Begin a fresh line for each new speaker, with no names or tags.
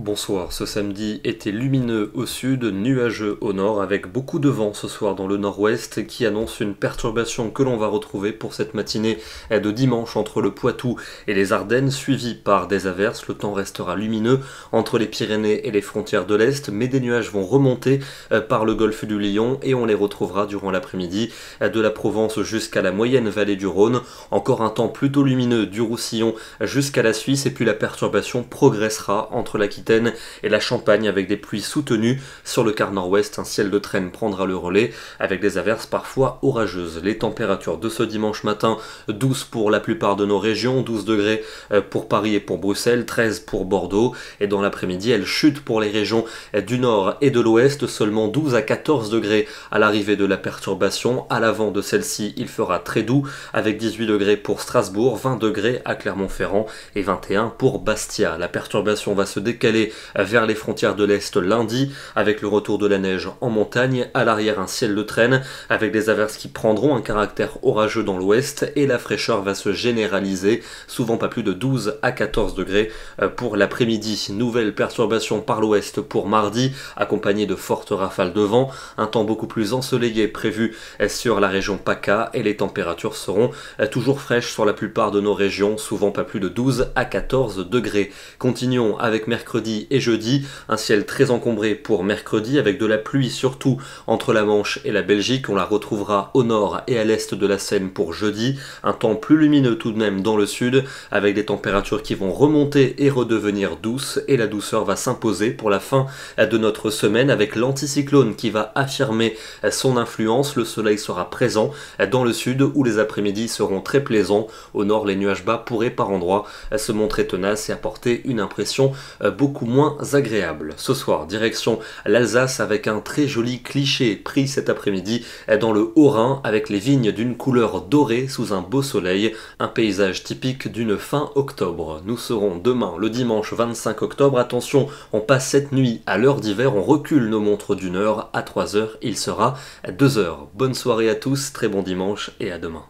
Bonsoir, ce samedi était lumineux au sud, nuageux au nord, avec beaucoup de vent ce soir dans le nord-ouest qui annonce une perturbation que l'on va retrouver pour cette matinée de dimanche entre le Poitou et les Ardennes, suivie par des averses. Le temps restera lumineux entre les Pyrénées et les frontières de l'Est, mais des nuages vont remonter par le golfe du Lion et on les retrouvera durant l'après-midi de la Provence jusqu'à la moyenne vallée du Rhône. Encore un temps plutôt lumineux du Roussillon jusqu'à la Suisse et puis la perturbation progressera entre l'Aquitaine et la Champagne avec des pluies soutenues. Sur le quart nord-ouest, un ciel de traîne prendra le relais avec des averses parfois orageuses. Les températures de ce dimanche matin, 12 pour la plupart de nos régions, 12 degrés pour Paris et pour Bruxelles, 13 pour Bordeaux, et dans l'après-midi elle chute pour les régions du nord et de l'ouest, seulement 12 à 14 degrés à l'arrivée de la perturbation. À l'avant de celle-ci, il fera très doux avec 18 degrés pour Strasbourg, 20 degrés à Clermont-Ferrand et 21 pour Bastia. La perturbation va se décaler vers les frontières de l'Est lundi, avec le retour de la neige en montagne. À l'arrière, un ciel de traîne, avec des averses qui prendront un caractère orageux dans l'ouest, et la fraîcheur va se généraliser, souvent pas plus de 12 à 14 degrés pour l'après-midi. Nouvelle perturbation par l'ouest pour mardi, accompagnée de fortes rafales de vent, un temps beaucoup plus ensoleillé prévu sur la région PACA, et les températures seront toujours fraîches sur la plupart de nos régions, souvent pas plus de 12 à 14 degrés. Continuons avec mercredi et jeudi, un ciel très encombré pour mercredi avec de la pluie surtout entre la Manche et la Belgique. On la retrouvera au nord et à l'est de la Seine pour jeudi, un temps plus lumineux tout de même dans le sud avec des températures qui vont remonter et redevenir douces, et la douceur va s'imposer pour la fin de notre semaine avec l'anticyclone qui va affirmer son influence. Le soleil sera présent dans le sud où les après-midi seront très plaisants. Au nord, les nuages bas pourraient par endroits se montrer tenaces et apporter une impression beaucoup moins agréable. Ce soir, direction l'Alsace avec un très joli cliché pris cet après-midi dans le Haut-Rhin avec les vignes d'une couleur dorée sous un beau soleil, un paysage typique d'une fin octobre. Nous serons demain le dimanche 25 octobre. Attention, on passe cette nuit à l'heure d'hiver, on recule nos montres d'une heure à 3 heures, il sera 2 heures. Bonne soirée à tous, très bon dimanche et à demain.